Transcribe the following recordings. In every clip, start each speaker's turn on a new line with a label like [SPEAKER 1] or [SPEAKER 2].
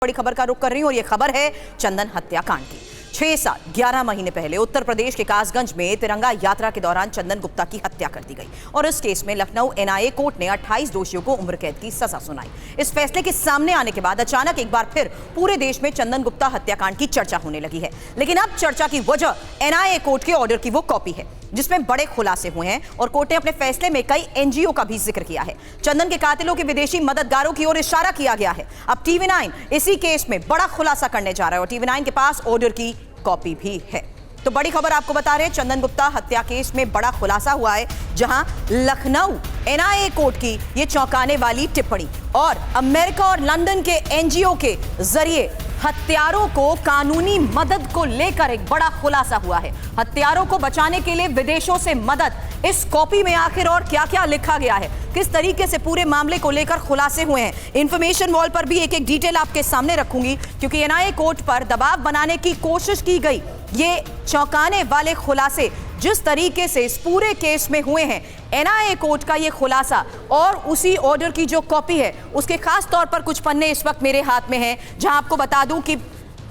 [SPEAKER 1] बड़ी खबर का रुख कर रही हूं और यह खबर है चंदन हत्याकांड की। 6 साल 11 महीने पहले उत्तर प्रदेश के कासगंज में तिरंगा यात्रा के दौरान चंदन गुप्ता की हत्या कर दी गई और इस केस में लखनऊ एनआईए कोर्ट ने 28 दोषियों को उम्र कैद की सजा सुनाई। इस फैसले के सामने आने के बाद अचानक एक बार फिर पूरे देश में चंदन गुप्ता हत्याकांड की चर्चा होने लगी है, लेकिन अब चर्चा की वजह एनआईए कोर्ट के ऑर्डर की वो कॉपी है जिसमें बड़े खुलासे हुए हैं और कोर्ट ने अपने फैसले में कई एनजीओ का भी जिक्र किया है। चंदन के कातिलों के विदेशी मददगारों की ओर इशारा किया गया है। अब टीवी9 इसी केस में बड़ा खुलासा करने जा रहा है और टीवी9 के पास ऑर्डर की कॉपी भी है। तो बड़ी खबर आपको बता रहे हैं, चंदन गुप्ता हत्या केस में बड़ा खुलासा हुआ है, जहां लखनऊ एनआईए कोर्ट की ये चौंकाने वाली टिप्पणी और अमेरिका और लंदन के एनजीओ के जरिए हत्यारों को कानूनी मदद को लेकर एक बड़ा खुलासा हुआ है। हत्यारों को बचाने के लिए विदेशों से मदद, इस कॉपी में आखिर और क्या-क्या लिखा गया है, किस तरीके से पूरे मामले को लेकर खुलासे हुए हैं। इंफॉर्मेशन वॉल पर भी एक डिटेल आपके सामने रखूंगी, क्योंकि एनआईए कोर्ट पर दबाव बनाने की कोशिश की गई। ये चौंकाने वाले खुलासे जिस तरीके से इस पूरे केस में हुए हैं, एनआईए कोर्ट का ये खुलासा और उसी ऑर्डर की जो कॉपी है उसके खास तौर पर कुछ पन्ने इस वक्त मेरे हाथ में हैं, जहां आपको बता दूं कि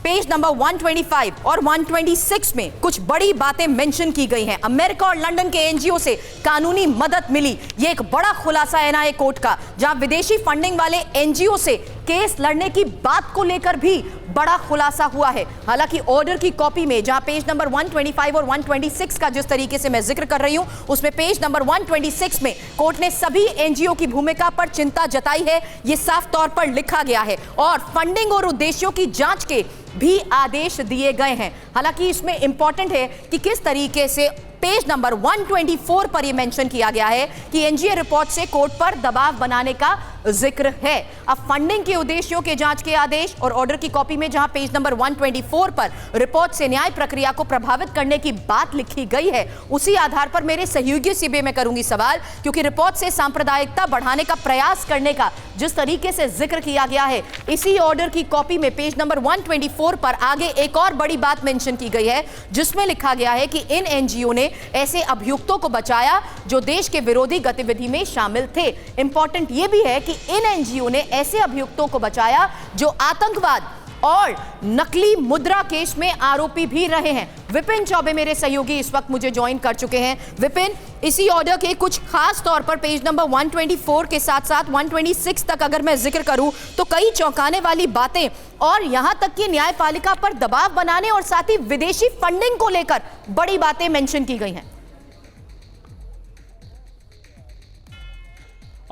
[SPEAKER 1] पेज नंबर 125 और 126 में कुछ बड़ी बातें मेंशन की गई हैं। अमेरिका और लंदन के एनजीओ से कानूनी मदद मिली, ये एक बड़ा खुलासा एनआईए कोर्ट का, जहां विदेशी फंडिंग वाले एनजीओ से केस लड़ने की बात को लेकर भी बड़ा खुलासा हुआ है। हालांकि ऑर्डर की कॉपी में जहां पेज नंबर 125 और 126 का जिस तरीके से मैं जिक्र कर रही हूं, उसमें पेज नंबर 126 में कोर्ट ने सभी एनजीओ की भूमिका पर चिंता जताई है, यह साफ तौर पर लिखा गया है और फंडिंग और उद्देश्यों की जांच के भी आदेश दिए गए हैं। हालांकि इसमें इंपॉर्टेंट है कि किस तरीके से पेज नंबर 124 पर यह मेंशन किया गया है कि एनजीए रिपोर्ट से कोर्ट पर दबाव बनाने का जिक्र है। अब फंडिंग के उद्देश्यों के जांच के आदेश और ऑर्डर की कॉपी में जहां पेज नंबर 124 पर रिपोर्ट से न्याय प्रक्रिया को प्रभावित करने की बात लिखी गई है, उसी आधार पर मेरे सहयोगी से भी मैं करूंगी सवाल, क्योंकि रिपोर्ट से सांप्रदायिकता बढ़ाने का प्रयास करने का जिस तरीके से जिक्र किया गया है, इसी ऑर्डर की कॉपी में पेज नंबर 124 पर आगे एक और बड़ी बात मेंशन की गई है, जिसमें लिखा गया है कि इन एनजीओ ने ऐसे अभियुक्तों को बचाया जो देश के विरोधी गतिविधि में शामिल थे। इंपॉर्टेंट यह भी है कि इन एनजीओ ने ऐसे अभियुक्तों को बचाया जो आतंकवाद और नकली मुद्रा केस में आरोपी भी रहे हैं। विपिन चौबे मेरे सहयोगी इस वक्त मुझे ज्वाइन कर चुके हैं। विपिन, इसी ऑर्डर के कुछ खास तौर पर पेज नंबर 124 के साथ साथ 126 तक अगर मैं जिक्र करूं तो कई चौंकाने वाली बातें और यहां तक कि न्यायपालिका पर दबाव बनाने और साथ ही विदेशी फंडिंग को लेकर बड़ी बातें मेंशन की गई हैं।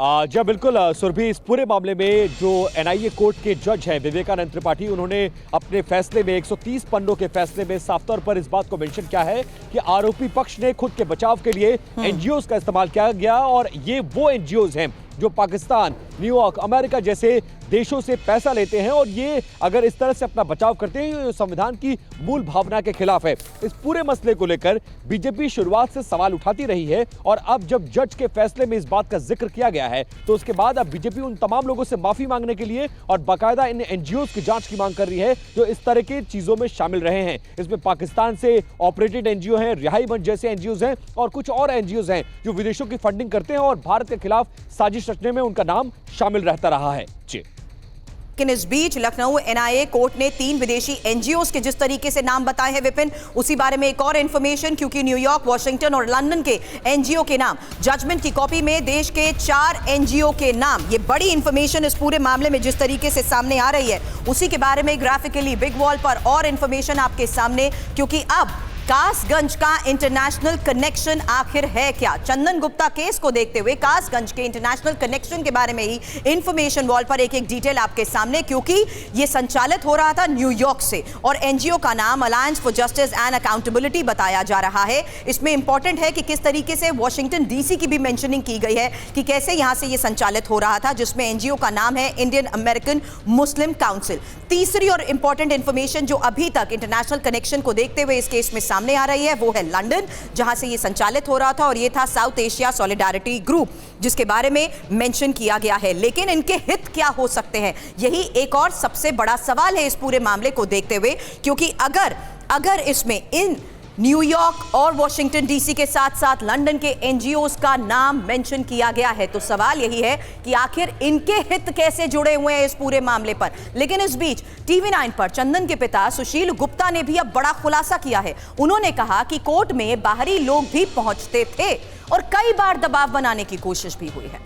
[SPEAKER 2] जी बिल्कुल सुरभि, इस पूरे मामले में जो एनआईए कोर्ट के जज हैं विवेकानंद त्रिपाठी, उन्होंने अपने फैसले में 130 पन्नों के फैसले में साफ तौर पर इस बात को मेंशन किया है कि आरोपी पक्ष ने खुद के बचाव के लिए एनजीओज का इस्तेमाल किया गया और ये वो एनजीओज हैं जो पाकिस्तान, न्यूयॉर्क, अमेरिका जैसे देशों से पैसा लेते हैं और ये अगर इस तरह से अपना बचाव करते हैं ये संविधान की मूल भावना के खिलाफ है। इस पूरे मसले को लेकर बीजेपी शुरुआत से सवाल उठाती रही है और अब जब जज के फैसले में इस बात का जिक्र किया गया है तो उसके बाद अब बीजेपी उन तमाम लोगों से माफी मांगने के लिए और बाकायदा इन एनजीओज की जांच की मांग कर रही है जो इस तरह की चीजों में शामिल रहे हैं। इसमें पाकिस्तान से ऑपरेटेड एनजीओ हैं, रिहाई मंच जैसे एनजीओज हैं और कुछ और एनजीओज हैं जो विदेशों की फंडिंग करते हैं और भारत के खिलाफ साजिश रचने में उनका नाम शामिल रहता रहा है। जी,
[SPEAKER 1] लेकिन इस बीच लखनऊ एनआईए कोर्ट ने 3 विदेशी एनजीओज के जिस तरीके से नाम बताए हैं विपिन, उसी बारे में एक और इंफॉर्मेशन, क्योंकि न्यूयॉर्क, वॉशिंगटन और लंदन के एनजीओ के नाम जजमेंट की कॉपी में देश के 4 एनजीओ के नाम, ये बड़ी इंफॉर्मेशन इस पूरे मामले में जिस तरीके से सामने आ रही है उसी के बारे में ग्राफिकली बिग वॉल पर और इंफॉर्मेशन आपके सामने, क्योंकि अब कासगंज का इंटरनेशनल कनेक्शन आखिर है क्या। चंदन गुप्ता केस को देखते हुए कासगंज के इंटरनेशनल कनेक्शन के बारे में ही इंफॉर्मेशन वॉल पर एक डिटेल आपके सामने, क्योंकि यह संचालित हो रहा था न्यूयॉर्क से और एनजीओ का नाम alliance for justice and accountability बताया जा रहा है। इसमें इंपॉर्टेंट है कि किस तरीके से वॉशिंगटन डीसी की भी मेंशनिंग की गई है कि कैसे यहां से यह संचालित हो रहा था, जिसमें एनजीओ का नाम है इंडियन अमेरिकन मुस्लिम काउंसिल। तीसरी और इंपॉर्टेंट इंफॉर्मेशन जो अभी तक इंटरनेशनल कनेक्शन को देखते हुए इस केस में सामने आ रही है वो है लंदन, जहां से ये संचालित हो रहा था और ये था साउथ एशिया सॉलिडारिटी ग्रुप, जिसके बारे में मेंशन किया गया है। लेकिन इनके हित क्या हो सकते हैं, यही एक और सबसे बड़ा सवाल है इस पूरे मामले को देखते हुए, क्योंकि अगर इसमें इन न्यूयॉर्क और वॉशिंगटन डीसी के साथ साथ लंदन के एनजीओज का नाम मेंशन किया गया है। तो सवाल यही है कि आखिर इनके हित कैसे जुड़े हुए हैं इस पूरे मामले पर। लेकिन इस बीच टीवी 9 पर चंदन के पिता सुशील गुप्ता ने भी अब बड़ा खुलासा किया है। उन्होंने कहा कि कोर्ट में बाहरी लोग भी पहुंचते थे और कई बार दबाव बनाने की कोशिश भी हुई है।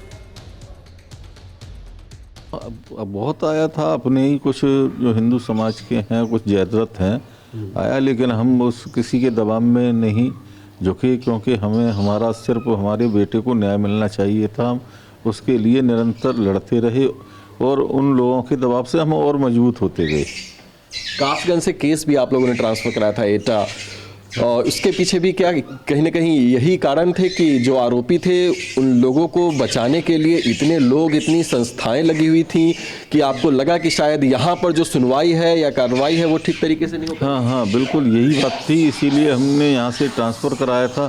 [SPEAKER 3] बहुत आया था, अपने ही कुछ जो हिंदू समाज के हैं, कुछ जयद्रथ हैं आया, लेकिन हम उस किसी के दबाव में नहीं झुके, क्योंकि हमें हमारा सिर्फ हमारे बेटे को न्याय मिलना चाहिए था। हम उसके लिए निरंतर लड़ते रहे और उन लोगों के दबाव से हम और मजबूत होते गए।
[SPEAKER 4] कासगंज से केस भी आप लोगों ने ट्रांसफ़र कराया था एटा, और उसके पीछे भी क्या कहीं ना कहीं यही कारण थे कि जो आरोपी थे उन लोगों को बचाने के लिए इतने लोग, इतनी संस्थाएं लगी हुई थी कि आपको लगा कि शायद यहाँ पर जो सुनवाई है या कार्रवाई है वो ठीक तरीके से नहीं हो पाई?
[SPEAKER 3] हाँ, बिल्कुल यही बात थी, इसीलिए हमने यहाँ से ट्रांसफ़र कराया था,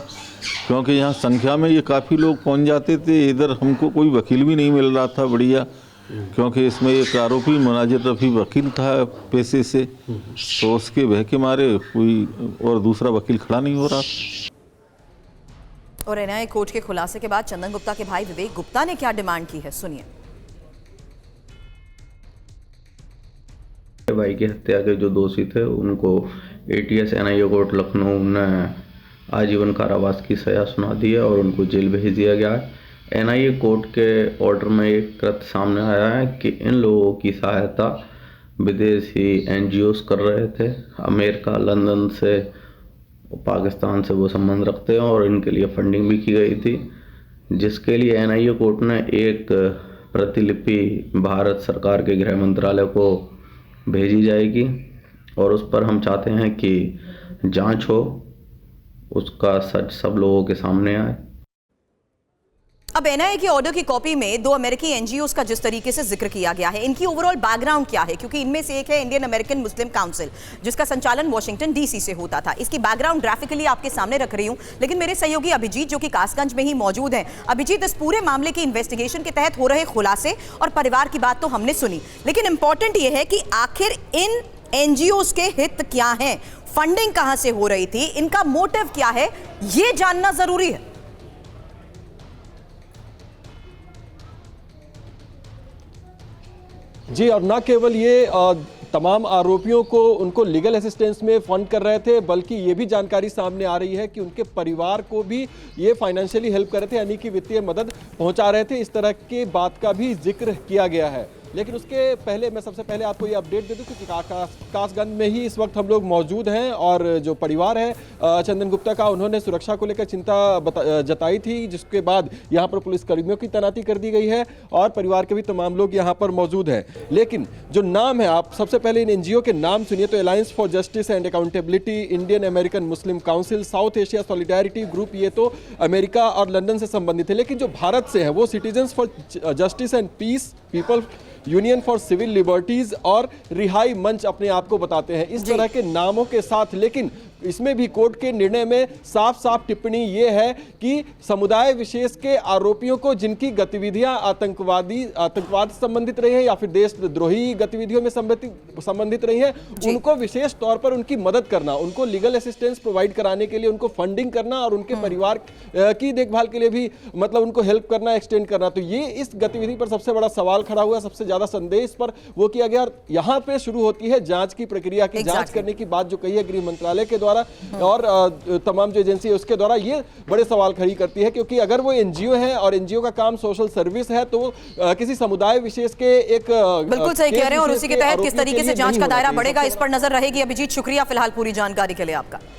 [SPEAKER 3] क्योंकि यहाँ संख्या में ये काफ़ी लोग पहुँच जाते थे। इधर हमको कोई वकील भी नहीं मिल रहा था बढ़िया, क्योंकि इसमें एक आरोपी मुनाजिर रफ़ी वकील था पेशे से, तो उसके भय के मारे कोई और दूसरा वकील खड़ा नहीं हो रहा।
[SPEAKER 1] और एनआईए कोर्ट के खुलासे के बाद चंदन गुप्ता के भाई विवेक गुप्ता ने क्या डिमांड की है, सुनिए।
[SPEAKER 5] भाई की हत्या के जो दोषी थे उनको एटीएस एनआईए कोर्ट लखनऊ ने आजीवन कारावास की सजा सुना दी है और उनको जेल भेज दिया गया है। एनआईए कोर्ट के ऑर्डर में एक तथ्य सामने आया है कि इन लोगों की सहायता विदेशी एनजीओज कर रहे थे। अमेरिका, लंदन से, पाकिस्तान से वो संबंध रखते हैं और इनके लिए फंडिंग भी की गई थी, जिसके लिए एनआईए कोर्ट ने एक प्रतिलिपि भारत सरकार के गृह मंत्रालय को भेजी जाएगी और उस पर हम चाहते हैं कि जांच हो, उसका सच सब लोगों के सामने आए।
[SPEAKER 1] अब एनआईए के ऑर्डर की कॉपी में 2 अमेरिकी एनजीओज का जिस तरीके से जिक्र किया गया है, इनकी ओवरऑल बैकग्राउंड क्या है? क्योंकि इनमें से एक है इंडियन अमेरिकन मुस्लिम काउंसिल, जिसका संचालन वॉशिंगटन डीसी से होता था। इसकी बैकग्राउंड ग्राफिकली आपके सामने रख रही हूं, लेकिन मेरे सहयोगी अभिजीत जो कि कासगंज में ही मौजूद हैं। अभिजीत, इस पूरे मामले की इन्वेस्टिगेशन के तहत हो रहे खुलासे और परिवार की बात तो हमने सुनी, लेकिन इंपॉर्टेंट यह है कि आखिर इन एनजीओज के हित क्या हैं, फंडिंग कहां से हो रही थी, इनका मोटिव क्या है, यह जानना जरूरी है।
[SPEAKER 2] जी, और ना केवल ये तमाम आरोपियों को उनको लीगल असिस्टेंस में फंड कर रहे थे, बल्कि ये भी जानकारी सामने आ रही है कि उनके परिवार को भी ये फाइनेंशियली हेल्प कर रहे थे, यानी कि वित्तीय मदद पहुंचा रहे थे। इस तरह की बात का भी जिक्र किया गया है। लेकिन उसके पहले मैं सबसे पहले आपको ये अपडेट दे दूं कि कासगंज में ही इस वक्त हम लोग मौजूद हैं और जो परिवार है चंदन गुप्ता का, उन्होंने सुरक्षा को लेकर चिंता जताई थी, जिसके बाद यहाँ पर पुलिसकर्मियों की तैनाती कर दी गई है और परिवार के भी तमाम लोग यहाँ पर मौजूद हैं। लेकिन जो नाम है, आप सबसे पहले इन एनजीओ के नाम सुनिए। तो alliance for justice and accountability, Indian American Muslim council, south Asia solidarity group, ये तो अमेरिका और लंदन से संबंधित है। लेकिन जो भारत से है वो citizens for justice and peace, people union for civil liberties और रिहाई मंच अपने आप को बताते हैं, इस तरह के नामों के साथ। लेकिन इसमें भी कोर्ट के निर्णय में साफ साफ टिप्पणी ये है कि समुदाय विशेष के आरोपियों को जिनकी गतिविधियां आतंकवाद संबंधित रही है या फिर देशद्रोही गतिविधियों में संबंधित रही है, उनको विशेष तौर पर उनकी मदद करना, उनको लीगल असिस्टेंस प्रोवाइड कराने के लिए उनको फंडिंग करना और उनके परिवार की देखभाल के लिए भी मतलब उनको हेल्प करना, एक्सटेंड करना। तो ये इस गतिविधि पर सबसे बड़ा सवाल खड़ा हुआ, सबसे ज्यादा संदेश पर वो किया गया। यहाँ पे शुरू होती है जांच की प्रक्रिया की जांच करने की बात जो कही है गृह मंत्रालय के द्वारा और तमाम जो एजेंसी है उसके द्वारा, ये बड़े सवाल खड़ी करती है। क्योंकि अगर वो एनजीओ है और एनजीओ का काम सोशल सर्विस है, तो किसी समुदाय विशेष के एक
[SPEAKER 1] बिल्कुल सही कह रहे हैं और उसी के तहत किस तरीके से जांच का दायरा बढ़ेगा, इस पर नजर रहेगी। अभिजीत, शुक्रिया फिलहाल पूरी जानकारी के लिए आपका।